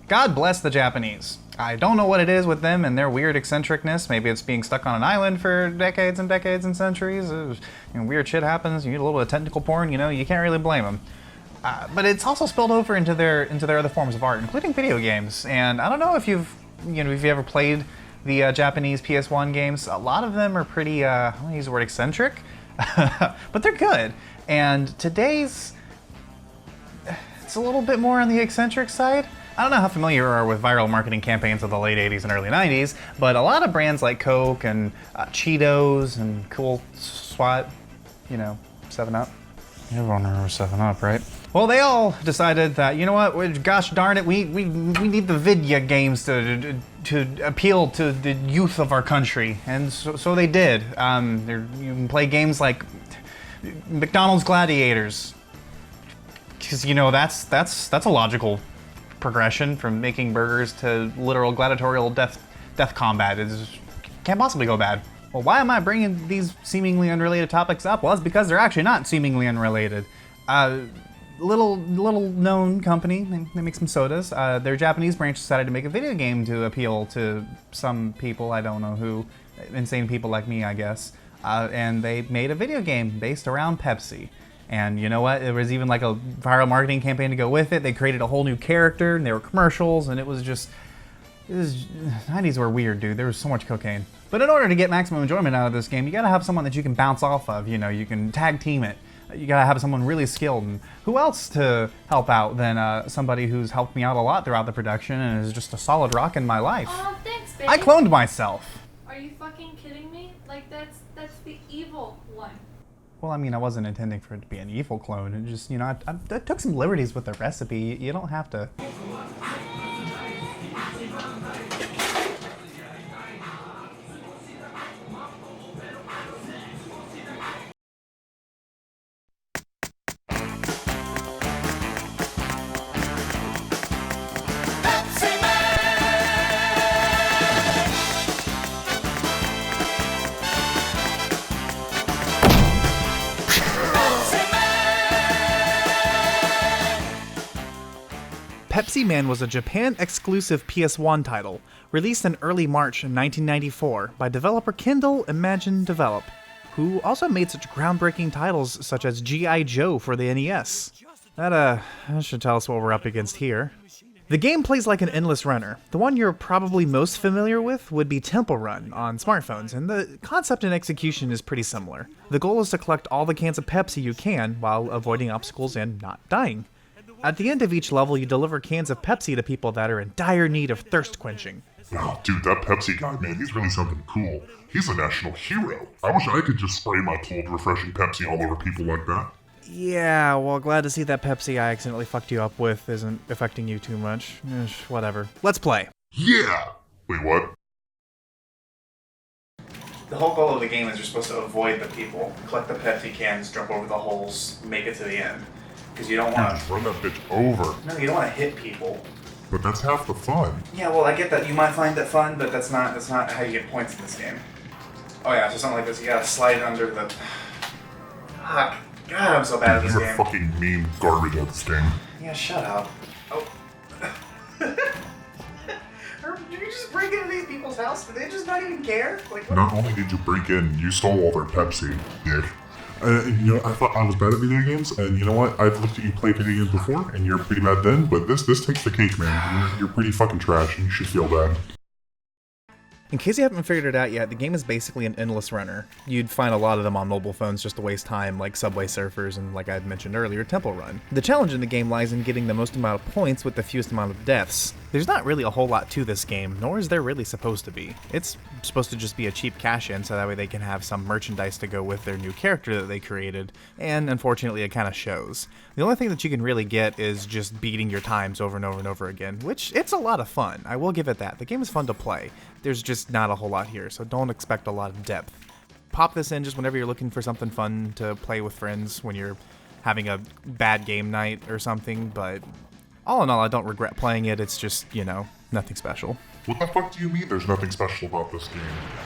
God bless the Japanese. I don't know what it is with them and their weird eccentricness. Maybe it's being stuck on an island for decades and decades and centuries. Weird shit happens. You get a little bit of technical porn. You can't really blame them. But it's also spilled over into their other forms of art, including video games. And I don't know if if you ever played the Japanese PS1 games. A lot of them are pretty, I don't want to use the word eccentric, but they're good. And today's, it's a little bit more on the eccentric side. I don't know how familiar you are with viral marketing campaigns of the late 80s and early 90s, but a lot of brands like Coke and Cheetos and Cool Swat, 7-Up. Everyone remembers 7-Up, right? Well, they all decided that, you know what, gosh darn it, we need the video games to appeal to the youth of our country, and so they did. You can play games like McDonald's Gladiators, because that's a logical progression from making burgers to literal gladiatorial death combat. It can't possibly go bad. Well, why am I bringing these seemingly unrelated topics up? Well, it's because they're actually not seemingly unrelated. Little known company, they make some sodas. Their Japanese branch decided to make a video game to appeal to some people, I don't know who, insane people like me, I guess. And they made a video game based around Pepsi. And you know what? There was even like a viral marketing campaign to go with it. They created a whole new character, and there were commercials, and 90s were weird, dude. There was so much cocaine. But in order to get maximum enjoyment out of this game, you gotta have someone that you can bounce off of. You can tag team it. You gotta have someone really skilled. And who else to help out than somebody who's helped me out a lot throughout the production and is just a solid rock in my life? Oh, thanks, babe. I cloned myself. Are you fucking kidding me? Like, that's the evil one. Well, I mean, I wasn't intending for it to be an evil clone. It just, I took some liberties with the recipe. You don't have to. Pepsiman was a Japan-exclusive PS1 title, released in early March 1994 by developer Kindle Imagine Develop, who also made such groundbreaking titles such as G.I. Joe for the NES. That should tell us what we're up against here. The game plays like an endless runner. The one you're probably most familiar with would be Temple Run on smartphones, and the concept and execution is pretty similar. The goal is to collect all the cans of Pepsi you can while avoiding obstacles and not dying. At the end of each level, you deliver cans of Pepsi to people that are in dire need of thirst quenching. Oh, dude, that Pepsi guy, man, he's really something cool. He's a national hero. I wish I could just spray my cold, refreshing Pepsi all over people like that. Yeah, well, glad to see that Pepsi I accidentally fucked you up with isn't affecting you too much. Whatever. Let's play. Yeah! Wait, what? The whole goal of the game is you're supposed to avoid the people, collect the Pepsi cans, jump over the holes, make it to the end. Because you don't want to... Just run that bitch over. No, you don't want to hit people. But that's half the fun. Yeah, well, I get that you might find that fun, but that's not how you get points in this game. Oh yeah, so something like this, you gotta slide under the... Fuck. God, I'm so bad at this You're game. fucking mean garbage at this game. Yeah, shut up. Oh. Did you just break into these people's house? Did they just not even care? Like, what? Not only did you break in, you stole all their Pepsi, dick. I thought I was bad at video games, and you know what? I've looked at you play video games before, and you're pretty bad then, but this takes the cake, man. You're pretty fucking trash, and you should feel bad. In case you haven't figured it out yet, the game is basically an endless runner. You'd find a lot of them on mobile phones just to waste time, like Subway Surfers and, like I had mentioned earlier, Temple Run. The challenge in the game lies in getting the most amount of points with the fewest amount of deaths. There's not really a whole lot to this game, nor is there really supposed to be. It's supposed to just be a cheap cash-in so that way they can have some merchandise to go with their new character that they created, and unfortunately it kind of shows. The only thing that you can really get is just beating your times over and over and over again, which it's a lot of fun, I will give it that. The game is fun to play. There's just not a whole lot here, so don't expect a lot of depth. Pop this in just whenever you're looking for something fun to play with friends when you're having a bad game night or something, but all in all, I don't regret playing it. It's just, nothing special. What the fuck do you mean there's nothing special about this game?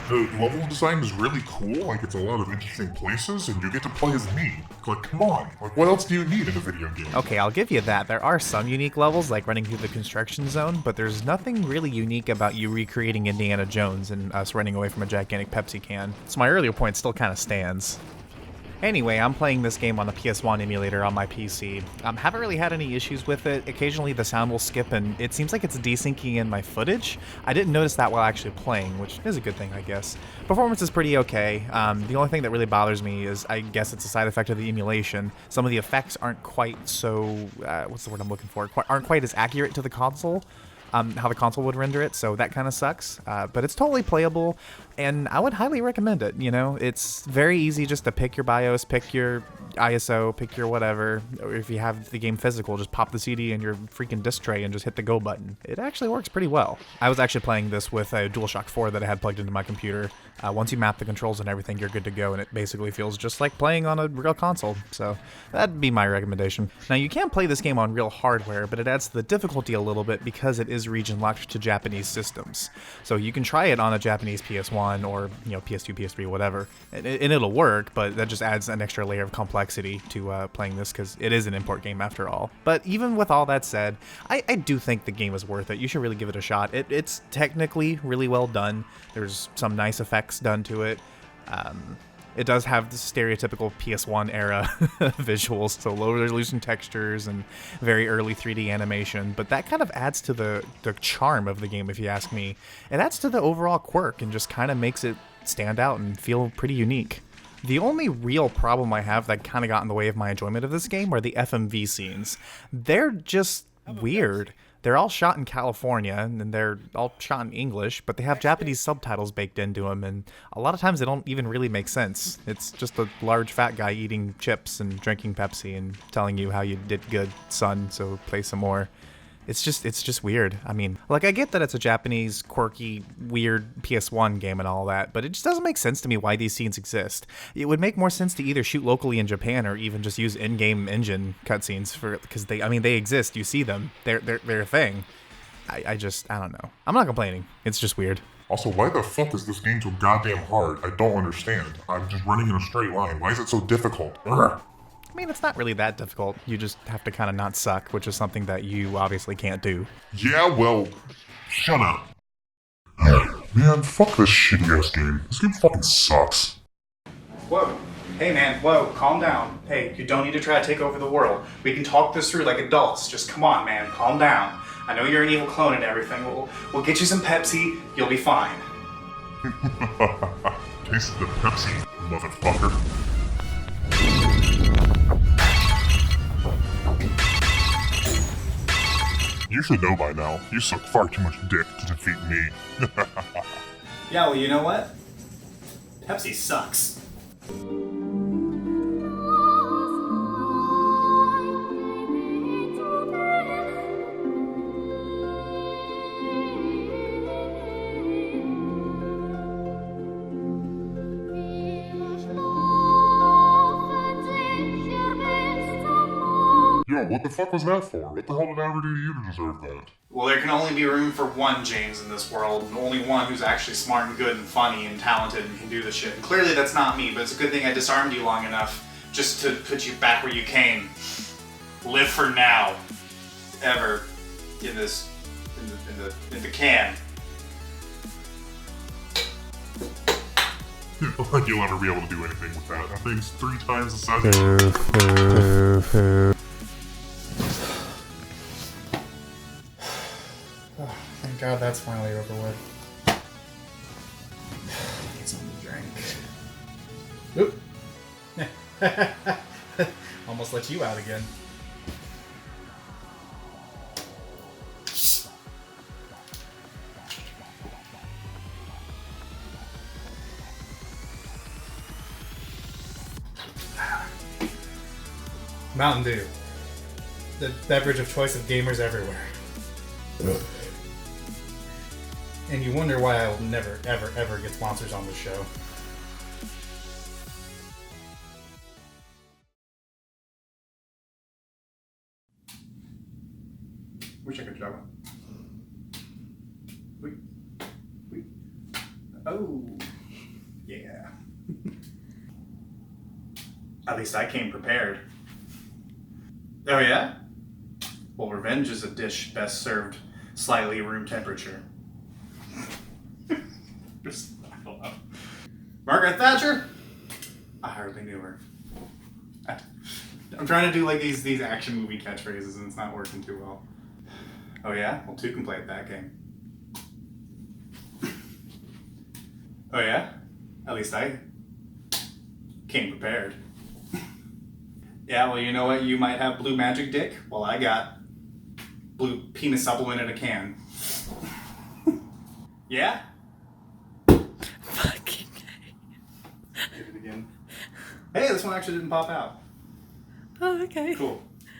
The level design is really cool, like it's a lot of interesting places, and you get to play as me. Like, come on, like what else do you need in a video game? Okay, I'll give you that. There are some unique levels, like running through the construction zone, but there's nothing really unique about you recreating Indiana Jones and us running away from a gigantic Pepsi can. So my earlier point still kind of stands. Anyway, I'm playing this game on a PS1 emulator on my PC. Haven't really had any issues with it. Occasionally the sound will skip and it seems like it's desyncing in my footage. I didn't notice that while actually playing, which is a good thing, I guess. Performance is pretty okay. The only thing that really bothers me is, I guess it's a side effect of the emulation. Some of the effects aren't quite so, what's the word I'm looking for? Aren't quite as accurate to the console. How the console would render it, so that kind of sucks. But it's totally playable, and I would highly recommend it. You know, it's very easy just to pick your BIOS, pick your ISO, pick your whatever. Or if you have the game physical, just pop the CD in your freaking disc tray and just hit the go button. It actually works pretty well. I was actually playing this with a DualShock 4 that I had plugged into my computer. Once you map the controls and everything, you're good to go, and it basically feels just like playing on a real console. So that'd be my recommendation. Now, you can play this game on real hardware, but it adds to the difficulty a little bit because it is region locked to Japanese systems. So you can try it on a Japanese PS1 or, you know, PS2, PS3, whatever, and it'll work, but that just adds an extra layer of complexity to playing this because it is an import game after all. But even with all that said, I do think the game is worth it. You should really give it a shot. It's technically really well done. There's some nice effects done to it. It does have the stereotypical PS1 era visuals, so low resolution textures and very early 3D animation, but that kind of adds to the charm of the game, if you ask me. It adds to the overall quirk and just kind of makes it stand out and feel pretty unique. The only real problem I have that kind of got in the way of my enjoyment of this game are the FMV scenes. They're just weird. They're all shot in California, and they're all shot in English, but they have Japanese subtitles baked into them, and a lot of times they don't even really make sense. It's just a large fat guy eating chips and drinking Pepsi and telling you how you did good, son, so play some more. It's just weird. I mean, like, I get that it's a Japanese, quirky, weird PS1 game and all that, but it just doesn't make sense to me why these scenes exist. It would make more sense to either shoot locally in Japan or even just use in-game engine cutscenes because they exist. You see them. They're a thing. I don't know. I'm not complaining. It's just weird. Also, why the fuck is this game so goddamn hard? I don't understand. I'm just running in a straight line. Why is it so difficult? Urgh. I mean, it's not really that difficult. You just have to kind of not suck, which is something that you obviously can't do. Yeah, well, shut up. Man, fuck this shitty ass game. This game fucking sucks. Whoa. Hey man, whoa, calm down. Hey, you don't need to try to take over the world. We can talk this through like adults. Just come on, man, calm down. I know you're an evil clone and everything. We'll get you some Pepsi. You'll be fine. Taste the Pepsi, motherfucker. You should know by now. You suck far too much dick to defeat me. Yeah, well, you know what? Pepsi sucks. Yo, what the fuck was that for? What the hell did I ever do to you to deserve that? Well, there can only be room for one James in this world, and only one who's actually smart and good and funny and talented and can do this shit. And clearly that's not me, but it's a good thing I disarmed you long enough just to put you back where you came. Live for now. Ever. In this... in the can. I don't think you'll ever be able to do anything with that. That thing's 3 times the size. Thank God that's finally over with. Need something to drink. Oop. Almost let you out again. Mountain Dew. The beverage of choice of gamers everywhere. And you wonder why I will never, ever, ever get sponsors on this show. Wish I could show it. Wait. Wait. Oh. Yeah. At least I came prepared. Oh yeah? Well, revenge is a dish best served slightly room temperature. Just, I don't know. Margaret Thatcher? I hardly knew her. I'm trying to do like these action movie catchphrases and it's not working too well. Oh yeah? Well, two can play at that game. Oh yeah? At least I came prepared. Yeah, well, you know what? You might have blue magic dick. Well, I got blue penis supplement in a can. Yeah? Fucking Get it again. Hey, this one actually didn't pop out. Oh, okay. Cool.